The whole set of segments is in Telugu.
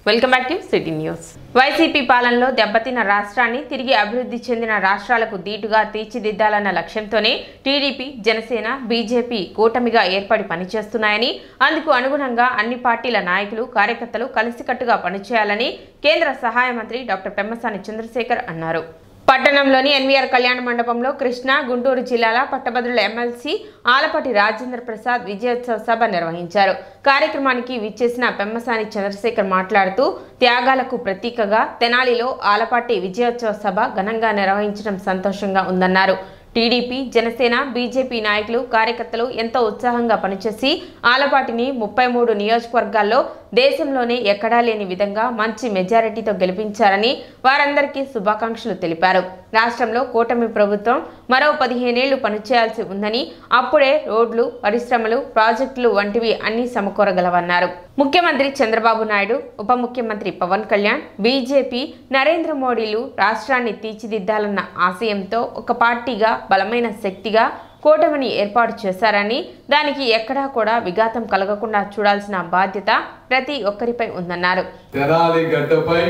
Welcome back to city news. YCP పాలనలో దెబ్బతిన్న రాష్ట్రాన్ని తిరిగి అభివృద్ధి చెందిన రాష్ట్రాలకు దీటుగా తీర్చిదిద్దాలన్న లక్ష్యంతోనే టీడీపీ, జనసేన, బీజేపీ కూటమిగా ఏర్పడి పనిచేస్తున్నాయని, అందుకు అనుగుణంగా అన్ని పార్టీల నాయకులు, కార్యకర్తలు కలిసికట్టుగా పనిచేయాలని కేంద్ర సహాయ మంత్రి డాక్టర్ పెమ్మసాని చంద్రశేఖర్ అన్నారు. పట్టణంలోని ఎన్వీఆర్ కళ్యాణ మండపంలో కృష్ణా, గుంటూరు జిల్లాల పట్టభద్రుల ఎమ్మెల్సీ ఆలపాటి రాజేంద్ర ప్రసాద్ విజయోత్సవ సభ నిర్వహించారు. కార్యక్రమానికి విచ్చేసిన పెమ్మసాని చంద్రశేఖర్ మాట్లాడుతూ, త్యాగాలకు ప్రతీకగా తెనాలిలో ఆలపాటి విజయోత్సవ సభ ఘనంగా నిర్వహించడం సంతోషంగా ఉందన్నారు. టీడీపీ, జనసేన, బీజేపీ నాయకులు, కార్యకర్తలు ఎంతో ఉత్సాహంగా పనిచేసి ఆలపాటిని 33 నియోజకవర్గాల్లో దేశంలోనే ఎక్కడా లేని విధంగా మంచి మెజారిటీతో గెలిపించారని వారందరికీ శుభాకాంక్షలు తెలిపారు. రాష్ట్రంలో కూటమి ప్రభుత్వం మరో 15 ఏళ్లు పనిచేయాల్సి ఉందని, అప్పుడే రోడ్లు, పరిశ్రమలు, ప్రాజెక్టులు వంటివి అన్ని సమకూరగలవన్నారు. ముఖ్యమంత్రి చంద్రబాబు నాయుడు, ఉప ముఖ్యమంత్రి పవన్ కళ్యాణ్, బీజేపీ, నరేంద్ర మోడీలు రాష్ట్రాన్ని తీర్చిదిద్దాలన్న ఆశయంతో ఒక పార్టీగా, బలమైన శక్తిగా కూటమిని ఏర్పాటు చేశారని, దానికి ఎక్కడా కూడా విఘాతం కలగకుండా చూడాల్సిన బాధ్యత ప్రతి ఒక్కరిపై ఉందన్నారు. తెనాలి గడ్డపై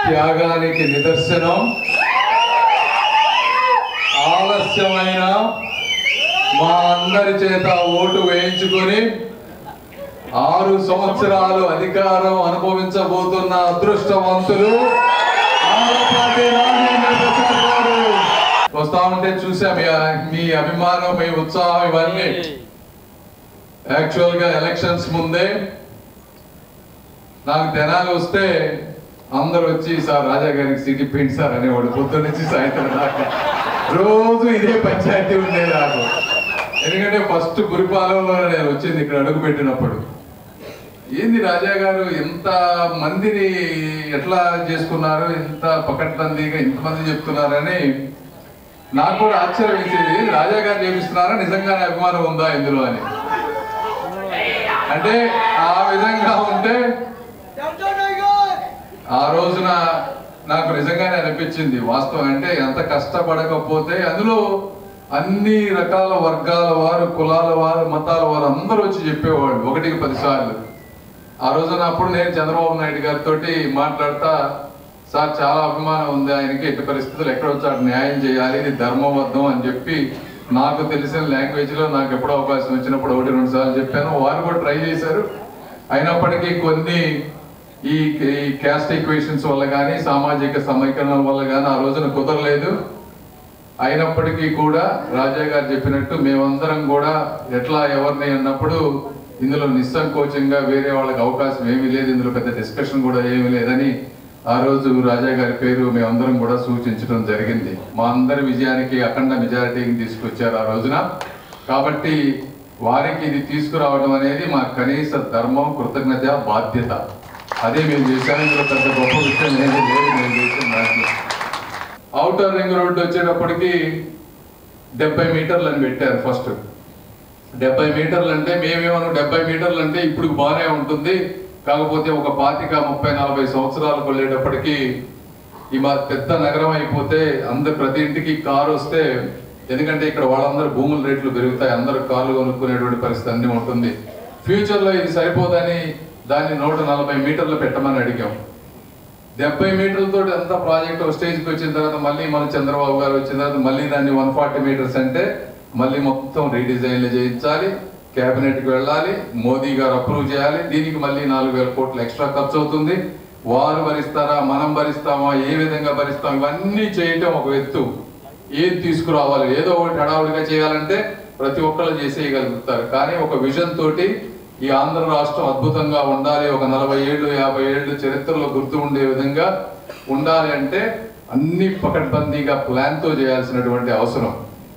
త్యాగానికి నిదర్శనం, ఆలస్యమైన మా అందరి చేత ఓటు వేయించుకొని 6 సంవత్సరాలు అధికారం అనుభవించబోతున్న అదృష్టవంతులు ఆలపాటి రాజేంద్ర ప్రసాద్ గారు. వస్తా ఉంటే చూసా మీ అభిమానం, మీ ఉత్సాహం ఇవన్నీ. యాక్చువల్ గా ఎలక్షన్స్ ముందే నాకు తెనాలి వస్తే అందరు వచ్చి, సార్ రాజా గారికి సీట్ ఇప్పిండి సార్ అనేవాడు. పొద్దున్న నుంచి సాయంత్రం దాకా రోజు ఇదే పంచాయతీ ఉండేది నాకు. ఎందుకంటే ఫస్ట్ గురిపాలెంలో నేను వచ్చింది ఇక్కడ అడుగు పెట్టినప్పుడు. ఏంది రాజా గారు ఎంత మందిని ఎట్లా చేసుకున్నారు, ఎంత పకడ్బందీగా ఇంతమంది చెప్తున్నారని నాకు కూడా ఆశ్చర్యం వేసేది. రాజా గారు చేపిస్తున్నారా, నిజంగానే అభిమానం ఉందా ఇందులో అని. అంటే ఆ విధంగా ఉంటే ఆ రోజున నాకు నిజంగానే అనిపించింది. వాస్తవం అంటే ఎంత కష్టపడకపోతే అందులో అన్ని రకాల వర్గాల వారు, కులాల వారు, మతాల వారు అందరూ వచ్చి చెప్పేవాళ్ళు 1కి 10 సార్లు. ఆ రోజున అప్పుడు నేను చంద్రబాబు నాయుడు గారితో మాట్లాడతా, సార్ చాలా అభిమానం ఉంది ఆయనకి, ఎట్టి పరిస్థితులు ఎక్కడ వచ్చాడు న్యాయం చేయాలి, ఇది ధర్మబద్ధం అని చెప్పి నాకు తెలిసిన లాంగ్వేజ్ లో నాకు ఎప్పుడో అవకాశం వచ్చినప్పుడు 1-2 సార్లు చెప్పాను. వారు కూడా ట్రై చేశారు. అయినప్పటికీ కొన్ని ఈ క్యాస్ట్ ఈక్వేషన్స్ వల్ల కానీ, సామాజిక సమీకరణల వల్ల కానీ ఆ రోజున కుదరలేదు. అయినప్పటికీ కూడా రాజా గారు చెప్పినట్టు మేమందరం కూడా ఎట్లా ఎవరిని అన్నప్పుడు ఇందులో నిస్సంకోచంగా వేరే వాళ్ళకి అవకాశం ఏమీ లేదు, ఇందులో పెద్ద డిస్కషన్ కూడా ఏమీ లేదని ఆ రోజు రాజా గారి పేరు మేమందరం కూడా సూచించడం జరిగింది. మా అందరి విజయానికి అఖండ మెజారిటీని తీసుకొచ్చారు ఆ రోజున. కాబట్టి వారికి ఇది తీసుకురావడం అనేది మా కనీస ధర్మం, కృతజ్ఞత, బాధ్యత. అదే మేము చేశాము. ఇందులో పెద్ద గొప్ప విషయం ఏమీ లేదు మేము చేసిన దాంట్లో. ఔటర్ రింగ్ రోడ్డు వచ్చేటప్పటికి 70 మీటర్లు అని పెట్టారు. ఫస్ట్ 70 మీటర్లు అంటే మేమేమన్నా 70 మీటర్లు అంటే ఇప్పుడు బాగానే ఉంటుంది, కాకపోతే ఒక 25-30-40 సంవత్సరాలకు వెళ్ళేటప్పటికి ఈ మా పెద్ద నగరం అయిపోతే అందరు ప్రతి ఇంటికి కారు వస్తే, ఎందుకంటే ఇక్కడ వాళ్ళందరూ భూముల రేట్లు పెరుగుతాయి, అందరూ కార్లు కొనుక్కునేటువంటి పరిస్థితి అన్నీ ఉంటుంది. ఫ్యూచర్లో ఇది సరిపోదని దాన్ని 140 మీటర్లు పెట్టమని అడిగాం. 70 మీటర్లతో ఎంత ప్రాజెక్ట్ స్టేజ్కి వచ్చిన తర్వాత మళ్ళీ మన చంద్రబాబు గారు వచ్చిన తర్వాత మళ్ళీ దాన్ని 140 మీటర్స్ అంటే మళ్ళీ మొత్తం రీడిజైన్లు చేయించాలి, క్యాబినెట్కి వెళ్ళాలి, మోదీ గారు అప్రూవ్ చేయాలి. దీనికి మళ్ళీ 4,000 కోట్లు ఎక్స్ట్రా ఖర్చు అవుతుంది. వారు భరిస్తారా, మనం భరిస్తామా, ఏ విధంగా భరిస్తాం, ఇవన్నీ చేయటం ఒక ఎత్తు. ఏది తీసుకురావాలి, ఏదో ఒకటి హడావుడిగా చేయాలంటే ప్రతి ఒక్కళ్ళు చేసేయగలుగుతారు. కానీ ఒక విజన్ తోటి ఈ ఆంధ్ర రాష్ట్రం అద్భుతంగా ఉండాలి, ఒక 40 ఏళ్ళు 50 ఏళ్ళు చరిత్రలో గుర్తు ఉండే విధంగా ఉండాలి అంటే అన్ని పకడ్బందీగా ప్లాన్తో చేయాల్సినటువంటి అవసరం.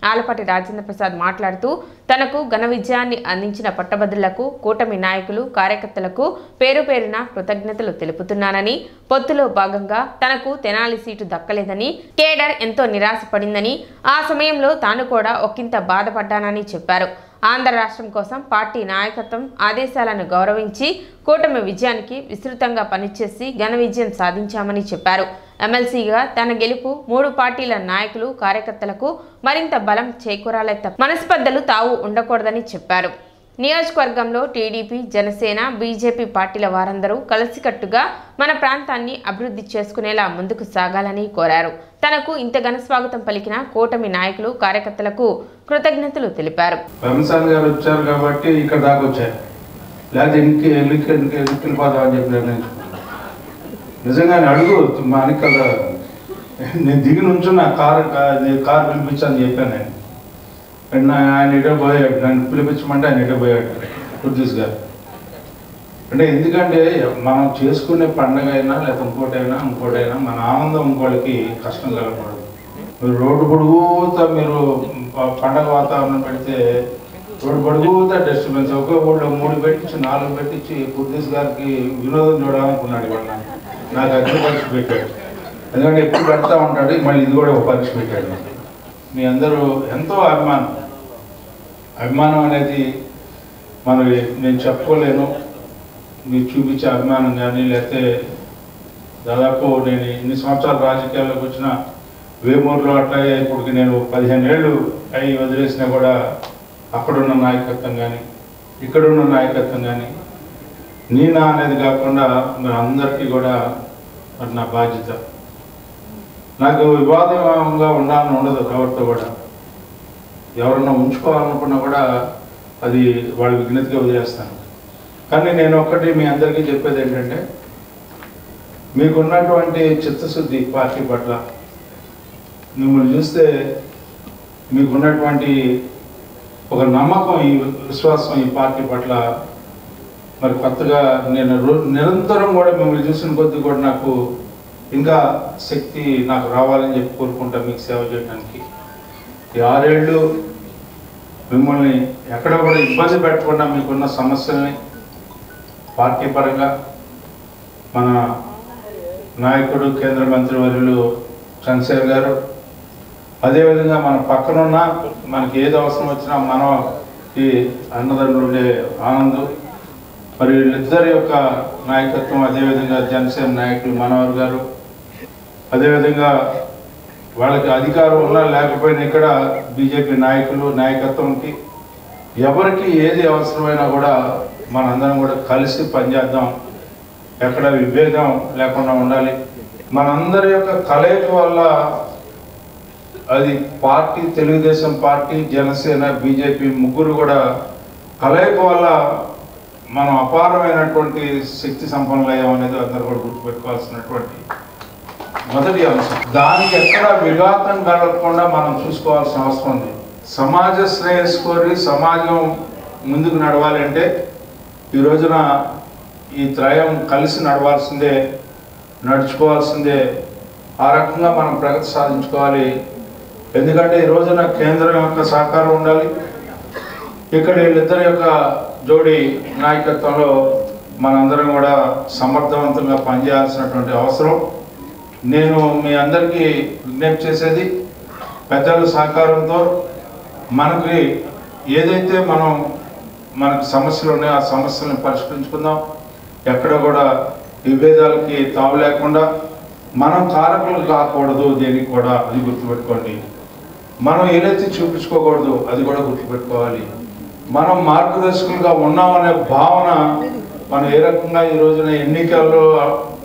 ఆలపాటి రాజేంద్ర ప్రసాద్ మాట్లాడుతూ, తనకు ఘన విజయాన్ని అందించిన పట్టభద్రులకు, కూటమి నాయకులు, కార్యకర్తలకు పేరు పేరున కృతజ్ఞతలు తెలుపుతున్నానని, పొత్తులో భాగంగా తనకు తెనాలి సీటు దక్కలేదని, కేడర్ ఎంతో నిరాశపడిందని, ఆ సమయంలో తాను కూడా ఒకంత బాధపడ్డానని చెప్పారు. ఆంధ్ర రాష్ట్రం కోసం పార్టీ నాయకత్వం ఆదేశాలను గౌరవించి కూటమి విజయానికి విస్తృతంగా పనిచేసి ఘన విజయం సాధించామని చెప్పారు. ఎమ్మెల్సీగా తన గెలుపు 3 పార్టీల నాయకులు, కార్యకర్తలకు మరింత బలం చేకూరాలే తప్ప మనస్పర్ధలు తావు ఉండకూడదని చెప్పారు. నియోజకవర్గంలో టీడీపీ, జనసేన, బీజేపీ పార్టీల వారందరూ కలిసికట్టుగా మన ప్రాంతాన్ని అభివృద్ధి చేసుకునేలా ముందుకు సాగాలని కోరారు. తనకు ఇంత ఘన స్వాగతం పలికిన కూటమి నాయకులు, కార్యకర్తలకు కృతజ్ఞతలు తెలిపారు. రమసాన్ గారు వచ్చారు కాబట్టి ఇక్కడ దాకా వచ్చారు, లేకపోతే వెళ్ళిపోదామని చెప్పి నిజంగానే అడుగు మా అనికల నేను దిగి నుంచున్న కారు పిలిపించని చెప్పాను నేను. ఆయన ఎటో పోయాడు, నన్ను పిలిపించమంటే ఆయన ఎటో పోయాడు కుర్దీస్ గారు. అంటే ఎందుకంటే మనం చేసుకునే పండగ అయినా లేకపోతే ఇంకోటైనా మన ఆనందం ఇంకోళ్ళకి కష్టం కలగకూడదు. మీరు రోడ్డు పొడుగుతా మీరు పండగ వాతావరణం పెడితే రోడ్డు పొడుగుతా డిస్టర్బెన్స్. ఒకే ఊళ్ళో 3 పెట్టించి 4 పెట్టించి కుర్దీస్ గారికి వినోదం చూడాలనుకున్నాడు. ఇవాళ నాకు అగ్ని పరీక్ష పెట్టాడు, ఎందుకంటే ఎప్పుడు పెడతా ఉంటాడు. మళ్ళీ ఇది కూడా ఒక పరీక్ష పెట్టాడు. మీ అందరూ ఎంతో అభిమానం అనేది నేను చెప్పుకోలేను. మీరు చూపించే అభిమానం కానీ, లేకపోతే దాదాపు నేను ఇన్ని సంవత్సరాలు రాజకీయాల్లోకి వచ్చిన వేమూరులో అట్లాగే ఇప్పటికి నేను 15 ఏళ్ళు అయి వదిలేసినా కూడా అక్కడున్న నాయకత్వం కానీ, ఇక్కడున్న నాయకత్వం కానీ నా అనేది కాకుండా మరి అందరికీ కూడా మరి నా బాధ్యత. నాకు వివాదంగా ఉండాలని ఉండదు ఎవరితో కూడా. ఎవరన్నా ఉంచుకోవాలనుకున్నా కూడా అది వాళ్ళ విజ్ఞతగా వదిలేస్తాను. కానీ నేను ఒక్కటి మీ అందరికీ చెప్పేది ఏంటంటే, మీకున్నటువంటి చిత్తశుద్ధి పార్టీ పట్ల, మిమ్మల్ని చూస్తే మీకున్నటువంటి ఒక నమ్మకం, ఈ విశ్వాసం ఈ పార్టీ పట్ల మరి కొత్తగా నేను నిరంతరం కూడా మిమ్మల్ని చూసిన కొద్దీ కూడా నాకు ఇంకా శక్తి నాకు రావాలని చెప్పి కోరుకుంటా మీకు సేవ చేయడానికి. ఈ 6 ఏళ్ళు మిమ్మల్ని ఎక్కడ కూడా ఇబ్బంది పెట్టకుండా మీకున్న సమస్యల్ని పార్టీ పరంగా మన నాయకుడు కేంద్ర మంత్రి వర్యులు చంద్రశేఖర్ గారు, అదేవిధంగా మన పక్కనున్న మనకి ఏది అవసరం వచ్చినా మనం ఈ అన్నదమ్ములు ఉండే ఆనంద్, మరి వీళ్ళిద్దరి యొక్క నాయకత్వం, అదేవిధంగా జనసేన నాయకులు మనోహర్ గారు, అదేవిధంగా వాళ్ళకి అధికారం ఉన్నా లేకపోయినా ఇక్కడ బీజేపీ నాయకత్వంకి ఎవరికి ఏది అవసరమైనా కూడా మనందరం కూడా కలిసి పనిచేద్దాం. ఎక్కడ విభేదం లేకుండా ఉండాలి. మనందరి యొక్క కలయిక వల్ల అది party, Telugu Desam party, Janasena, BJP ముగ్గురు కూడా కలయిక వల్ల మనం అపారమైనటువంటి శక్తి సంపన్నులయ్యాం అనేది అందరూ కూడా గుర్తుపెట్టుకోవాల్సినటువంటి మొదటి అంశం. దానికి ఎక్కడ విఘాతం కలగకుండా మనం చూసుకోవాల్సిన అవసరం ఉంది. సమాజ శ్రేయస్సు కోరి సమాజం ముందుకు నడవాలంటే ఈ రోజున ఈ త్రయం కలిసి నడుచుకోవాల్సిందే. ఆ రకంగా మనం ప్రగతి సాధించుకోవాలి. ఎందుకంటే ఈ రోజున కేంద్రం యొక్క సహకారం ఉండాలి. ఇక్కడ వీళ్ళిద్దరి యొక్క జోడి నాయకత్వంలో మనందరం కూడా సమర్థవంతంగా పనిచేయాల్సినటువంటి అవసరం. నేను మీ అందరికీ విజ్ఞప్తి చేసేది, పెద్దల సహకారంతో మనకి ఏదైతే మనకు సమస్యలు ఉన్నాయో ఆ సమస్యలను పరిష్కరించుకుందాం. ఎక్కడ కూడా విభేదాలకి తావు లేకుండా మనం కారకులు కాకూడదు. దేనికి కూడా అది గుర్తుపెట్టుకోండి. మనం ఏదైతే చూపించుకోకూడదు అది కూడా గుర్తుపెట్టుకోవాలి. మనం మార్గదర్శకులుగా ఉన్నామనే భావన మనం ఏ రకంగా ఈ రోజున ఎన్నికల్లో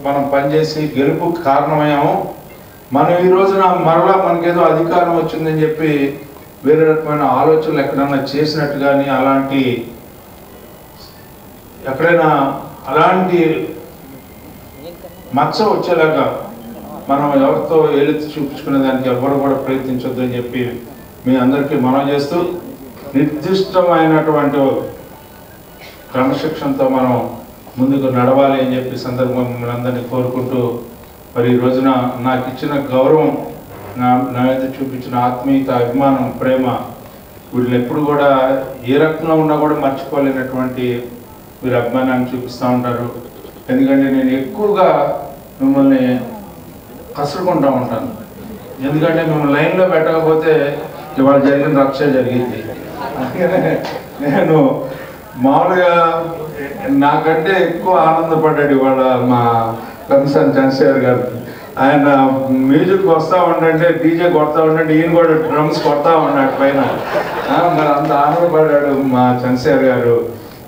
మనం పనిచేసి గెలుపుకి కారణమయ్యాము. మనం ఈ రోజున మరలా మనకేదో అధికారం వచ్చిందని చెప్పి వేరే రకమైన ఆలోచనలు ఎక్కడన్నా చేసినట్టు కానీ ఎక్కడైనా అలాంటి మచ్చ వచ్చేలాగా మనం ఎవరితో ఏలెత్తి చూపించుకునే దానికి ఎవరు కూడా ప్రయత్నించొద్దు అని చెప్పి మీ అందరికీ మనవి చేస్తూ, నిర్దిష్టమైనటువంటి క్రమశిక్షణతో మనం ముందుకు నడవాలి అని చెప్పి సందర్భంగా మిమ్మల్ని అందరినీ కోరుకుంటూ, మరి ఈ రోజున నాకు ఇచ్చిన గౌరవం, నా మీద చూపించిన ఆత్మీయత, అభిమానం, ప్రేమ, వీళ్ళు ఎప్పుడు కూడా ఏ రకంగా ఉన్నా కూడా మర్చిపోలేనటువంటి మీరు అభిమానాన్ని చూపిస్తూ ఉంటారు. ఎందుకంటే నేను ఎక్కువగా మిమ్మల్ని కసురుకుంటూ ఉంటాను. ఎందుకంటే మిమ్మల్ని లైన్లో పెట్టకపోతే ఇవాళ జరిగిన రక్ష జరిగింది. నేను మామూలుగా నాకంటే ఎక్కువ ఆనందపడ్డాడు ఇవాళ మా కమిషన్ చంద్రశేఖర్ గారు. ఆయన మ్యూజిక్ వస్తూ ఉండంటే డీజే కొడతా ఉండంటే ఈయన కూడా డ్రమ్స్ కొడతా ఉన్నాడు పైన. మరి అంత ఆనందపడ్డాడు మా చంద్రశేఖర్ గారు.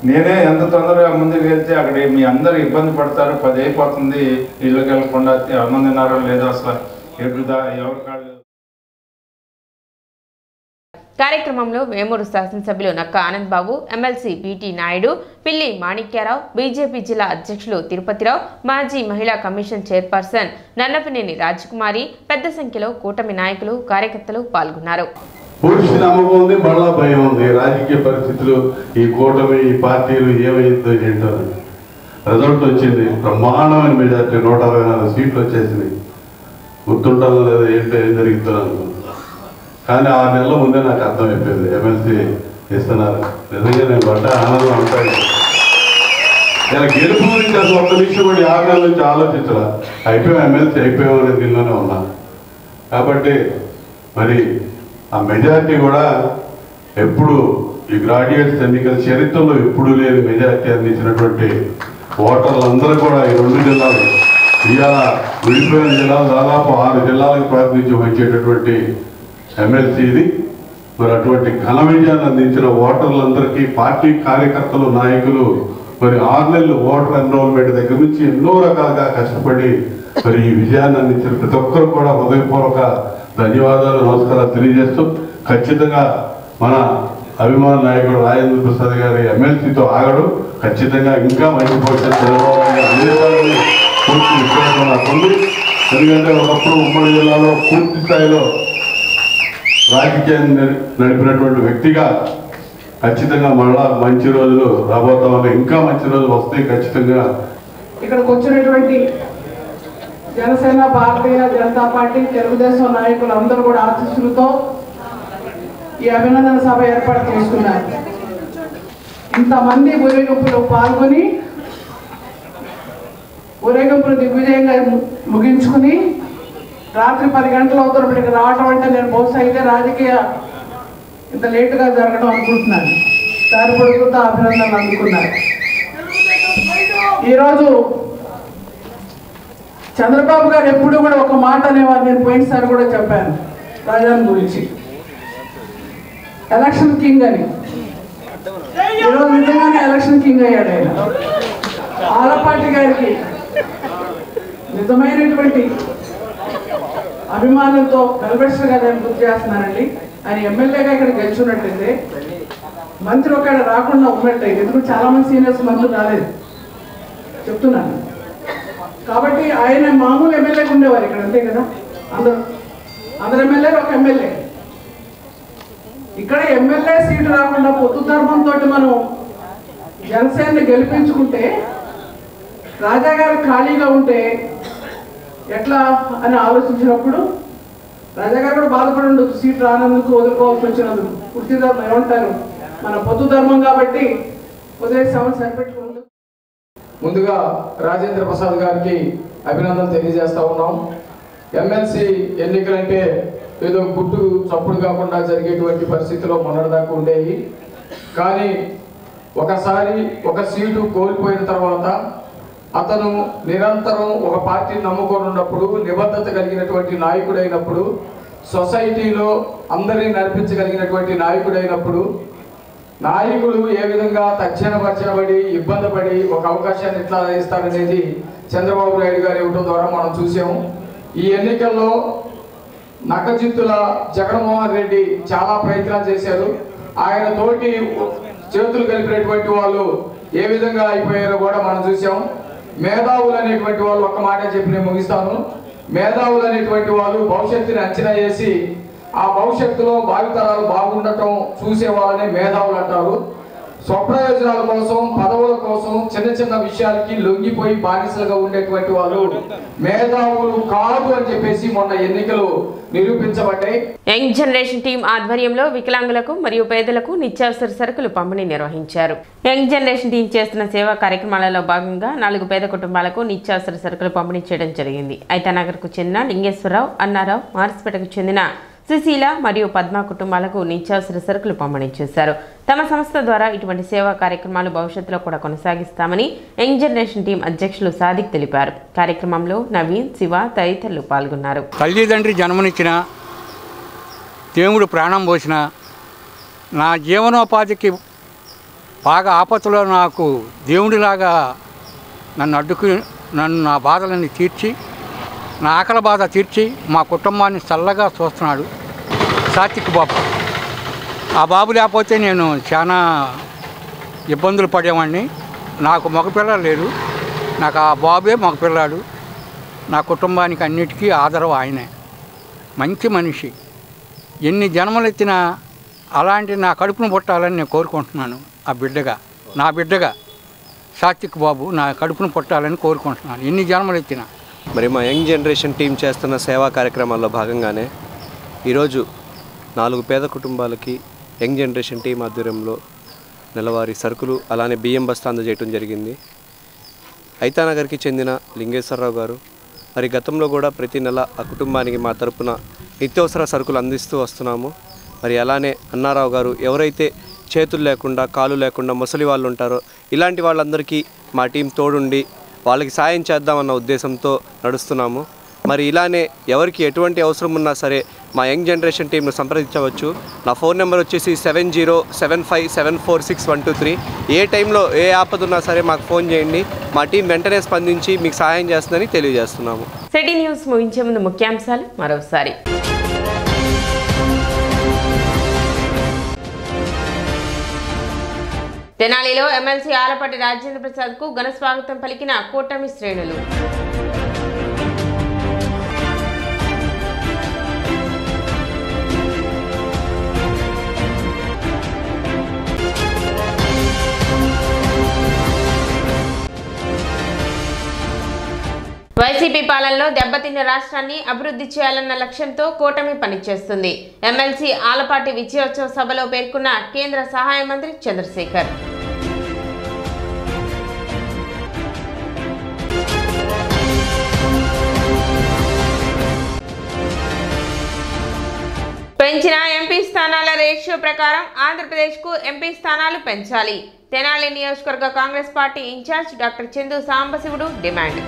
నేనే ఎంత తొందరగా ముందుకు వెళ్తే అక్కడ మీ అందరూ ఇబ్బంది పడతారు, 10 అయిపోతుంది, ఇళ్ళకి వెళ్ళకుండా అన్నం తిన్నారో లేదో అసలు ఎదుగుదా ఎవరి కాళ్ళు. కార్యక్రమంలో వేమూరు శాసనసభ్యులు నక్క ఆనంద్ బాబు, ఎమ్మెల్సీ బీటీ నాయుడు, పిల్లి మాణిక్యారావు, బీజేపీ జిల్లా అధ్యక్షులు తిరుపతిరావు, మాజీ మహిళా కమిషన్ చైర్పర్సన్ నన్నపనేని రాజకుమారి, పెద్ద సంఖ్యలో కూటమి నాయకులు, కార్యకర్తలు పాల్గొన్నారు. పూర్తి నమ్మకం ఉంది, మళ్ళా భయం ఉంది. రాజకీయ పరిస్థితులు, ఈ కూటమి, ఈ పార్టీలు ఏమైందో ఏంటో. రిజల్ట్ వచ్చింది, బ్రహ్మాండమైన మెజార్టీ, 164 సీట్లు వచ్చేసింది. గుర్తుంటాలో లేదా ఏంటో ఏం జరుగుతుందో అనుకున్నాను. కానీ 6 నెలల ముందే నాకు అర్థమైపోయింది ఎమ్మెల్సీ ఇస్తున్నారు. నిజంగా నేను పడ్డ ఆనందం ఉంటాయి. నేను గెలుపు గురించి అసలు ఒక్క నిమిషం కూడా 6 నెలల నుంచి ఆలోచించరా. అయిపోయాం, ఎమ్మెల్సీ అయిపోయామనే దీనిలోనే ఉన్నా. కాబట్టి మరి ఆ మెజార్టీ కూడా ఎప్పుడు ఈ గ్రాడ్యుయేట్స్ ఎన్నికల చరిత్రలో ఎప్పుడు లేని మెజార్టీ అందించినటువంటి ఓటర్లందరూ కూడా ఈ 2 జిల్లాలు, ఇవాళ విడిపోయిన జిల్లాలు దాదాపు 6 జిల్లాలకు ప్రాతినిధ్యం వహించేటటువంటి ఎమ్మెల్సీ ఇది. మరి అటువంటి ఘన విజయాన్ని అందించిన ఓటర్లందరికీ పార్టీ కార్యకర్తలు, నాయకులు మరి 6 నెలలు ఓటర్ ఎన్రోల్మెంట్ దగ్గర నుంచి ఎన్నో రకాలుగా కష్టపడి మరి ఈ విజయాన్ని అందించిన ప్రతి ఒక్కరు కూడా హృదయపూర్వక ధన్యవాదాలు, నమస్కారాలు తెలియజేస్తూ, ఖచ్చితంగా మన అభిమాన నాయకుడు రాజేంద్ర ప్రసాద్ గారి ఎమ్మెల్సీతో ఆగడు. ఖచ్చితంగా ఇంకా మంచి భవిష్యత్తు పూర్తి విశ్వాసం నాకుంది. ఎందుకంటే ఒకప్పుడు ఉమ్మడి జిల్లాలో పూర్తి స్థాయిలో రాజకీయాన్ని నడిపినటువంటి వ్యక్తిగా ఖచ్చితంగా మళ్ళా మంచి రోజులు రాబోతామని, ఇంకా మంచి రోజులు వస్తాయి ఖచ్చితంగా. ఇక్కడికి వచ్చినటువంటి జనసేన, భారతీయ జనతా పార్టీ, తెలుగుదేశం నాయకులు అందరూ కూడా ఆశీస్సులతో ఈ అభినందన సభ ఏర్పాటు చేసుకున్నారు. ఇంతమంది ఊరేగింపులు పాల్గొని ఊరేగింపులు దిగ్విజయంగా ముగించుకుని రాత్రి 10 గంటల అవుతారు ఇక్కడికి రావటం అంటే నేను బహుశా అయితే రాజకీయ ఇంత లేటుగా జరగడం అనుకుంటున్నాను. దాని పొడుగుతో అభినందనలు అందుకున్నారు. ఈరోజు చంద్రబాబు గారు ఎప్పుడు కూడా ఒక మాట అనేవారు. నేను పోయినసారి కూడా చెప్పాను రాజాని గురించి, ఎలక్షన్ కింగ్ అని. ఈరోజు నిజంగానే ఎలక్షన్ కింగ్ అయ్యాడు ఆయన. ఆలపాటి గారికి నిజమైనటువంటి అభిమానులతో వెల్బెస్టర్గా నేను గుర్తు చేస్తున్నానండి. ఆయన ఎమ్మెల్యేగా ఇక్కడ గెలుచున్నట్టయితే, మంత్రి ఒక రాకుండా ఉన్నట్టయితే, ఎందుకంటే చాలా మంది సీనియర్స్ మంత్రులు రాలేదు చెప్తున్నాను. కాబట్టి ఆయన మామూలు ఎమ్మెల్యేగా ఉండేవారు ఇక్కడ, అంతే కదా. అందరు ఎమ్మెల్యేలు ఒక ఎమ్మెల్యే. ఇక్కడ ఎమ్మెల్యే సీటు రాకుండా పొత్తు ధర్మంతో మనం జనసేనని గెలిపించుకుంటే, రాజా గారు ఖాళీగా ఉంటే ఎట్లా అని ఆలోచించినప్పుడు రాజా గారు కూడా బాధపడి ఉండొచ్చు, సీట్ రానందుకు, వదులుకోవాల్సి వచ్చినందుకు. పూర్తి ధర్మం ఏమంటారు, మన పొత్తు ధర్మం కాబట్టి వదిలేసామని సరిపెట్టుకుంటూ. ముందుగా రాజేంద్ర ప్రసాద్ గారికి అభినందనలు తెలియజేస్తా ఉన్నాం. ఎమ్మెల్సీ ఎన్నికలంటే ఏదో గుట్టు చప్పుడు కాకుండా జరిగేటువంటి పరిస్థితిలో మొన్నటిదాకా ఉండేవి. కానీ ఒకసారి ఒక సీటు కోల్పోయిన తర్వాత అతను నిరంతరం ఒక పార్టీని నమ్ముకొని ఉన్నప్పుడు, నిబద్ధత కలిగినటువంటి నాయకుడైనప్పుడు, సొసైటీలో అందరినీ నడిపించగలిగినటువంటి నాయకుడైనప్పుడు, నాయకుడు ఏ విధంగా తక్షణపరచబడి ఇబ్బంది పడి ఒక అవకాశాన్ని ఎట్లా ఇస్తారనేది చంద్రబాబు నాయుడు గారు ఇవ్వడం ద్వారా మనం చూసాము. ఈ ఎన్నికల్లో నక్కజిత్తుల జగన్మోహన్ రెడ్డి చాలా ప్రయత్నాలు చేశారు. ఆయన తోటి చేతులు కలిపినటువంటి వాళ్ళు ఏ విధంగా అయిపోయారో కూడా మనం చూసాం. మేధావులు అనేటువంటి వాళ్ళు ఒక్క మాట చెప్పి నేను ముగిస్తాను. మేధావులు అనేటువంటి వాళ్ళు భవిష్యత్తుని అంచనా వేసి ఆ భవిష్యత్తులో భావితరాలు బాగుండటం చూసే వాళ్ళని మేధావులు అంటారు. స్వప్రయోజనాల కోసం, పదవుల కోసం, చిన్న చిన్న విషయాలకి లొంగిపోయి బానిసలుగా ఉండేటువంటి వాళ్ళు మేధావులు కాదు అని చెప్పేసి మొన్న ఎన్నికలు నిరూపించబడ్డాయి. యంగ్ జనరేషన్ టీం ఆధ్వర్యంలో వికలాంగులకు మరియు పేదలకు నిత్యావసర సరుకులు పంపిణీ నిర్వహించారు. యంగ్ జనరేషన్ టీం చేస్తున్న సేవా కార్యక్రమాలలో భాగంగా 4 పేద కుటుంబాలకు నిత్యావసర సరుకులు పంపిణీ చేయడం జరిగింది. ఐతానగర్కు చెందిన లింగేశ్వరరావు, అన్నారావు, మార్స్పేటకు చెందిన సుశీల మరియు పద్మ కుటుంబాలకు నిత్యావసర సరుకులు పంపిణీ చేశారు. తమ సంస్థ ద్వారా ఇటువంటి సేవా కార్యక్రమాలు భవిష్యత్తులో కూడా కొనసాగిస్తామని యంగ్ జనరేషన్ టీం అధ్యక్షులు సాదిక్ తెలిపారు. కార్యక్రమంలో నవీన్, శివ తదితరులు పాల్గొన్నారు. తల్లిదండ్రి జన్మనిచ్చిన, దేవుడు ప్రాణం పోసిన, నా జీవనోపాధికి బాగా ఆపత్తులో నాకు దేవుడిలాగా నన్ను నా బాధలని తీర్చి, నా ఆకలి బాధ తీర్చి మా కుటుంబాన్ని చల్లగా చూస్తున్నాడు సాత్విక్ బాబు. ఆ బాబు లేకపోతే నేను చాలా ఇబ్బందులు పడేవాడిని. నాకు మగపిల్లలు లేరు, నాకు ఆ బాబే మగపిల్లాడు. నా కుటుంబానికి అన్నిటికీ ఆదరవు ఆయనే. మంచి మనిషి. ఎన్ని జన్మలు ఎత్తినా అలాంటి నా కడుపును పుట్టాలని నేను కోరుకుంటున్నాను. ఆ బిడ్డగా, నా బిడ్డగా సాత్విక్ బాబు నా కడుపును పుట్టాలని కోరుకుంటున్నాను ఎన్ని జన్మలు ఎత్తినా. మరి మా యంగ్ జనరేషన్ టీం చేస్తున్న సేవా కార్యక్రమాల్లో భాగంగానే ఈరోజు 4 పేద కుటుంబాలకి యంగ్ జనరేషన్ టీం ఆధ్వర్యంలో నెలవారీ సరుకులు అలానే బియ్యం బస్తా అందజేయడం జరిగింది. ఐతానగర్కి చెందిన లింగేశ్వరరావు గారు మరి గతంలో కూడా ప్రతి నెల ఆ కుటుంబానికి మా తరపున నిత్యావసర సరుకులు అందిస్తూ వస్తున్నాము. మరి అలానే అన్నారావు గారు ఎవరైతే చేతులు లేకుండా కాళ్ళు లేకుండా ముసలి వాళ్ళు ఉంటారో ఇలాంటి వాళ్ళందరికీ మా టీం తోడుండి వాళ్ళకి సాయం చేద్దామన్న ఉద్దేశంతో నడుస్తున్నాము. మరి ఇలానే ఎవరికి ఎటువంటి అవసరం ఉన్నా సరే మా యంగ్ జనరేషన్ టీంను సంప్రదించవచ్చు. నా ఫోన్ నెంబర్ వచ్చేసి 7075746123. ఏ టైంలో ఏ ఆపద ఉన్నా సరే మాకు ఫోన్ చేయండి. మా టీం వెంటనే స్పందించి మీకు సహాయం చేస్తుందని తెలియజేస్తున్నాము. సిటీ న్యూస్ ముగించే ముందు ముఖ్యాంశాలు మరోసారి. తెనాలిలో ఎమ్మెల్సీ ఆలపాటి రాజేంద్ర ప్రసాద్ కు ఘన స్వాగతం పలికిన కూటమి శ్రేణులు. వైసీపీ పాలనలో దెబ్బతిన్న రాష్ట్రాన్ని అభివృద్ధి చేయాలన్న లక్ష్యంతో కూటమి పనిచేస్తుంది. ఎమ్మెల్సీ ఆలపాటి విజయోత్సవ సభలో పేర్కొన్న కేంద్ర సహాయ మంత్రి చంద్రశేఖర్. పెంచిన ఎంపీ స్థానాల రేషియో ప్రకారం ఆంధ్రప్రదేశ్కు ఎంపీ స్థానాలు పెంచాలి. తెనాలి నియోజకవర్గ Congress party incharge doctor Chandu Sambasivudu demand.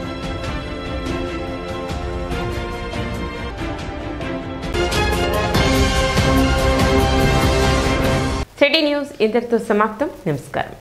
City news ఇంతటితో సమాప్తం. నమస్కారం.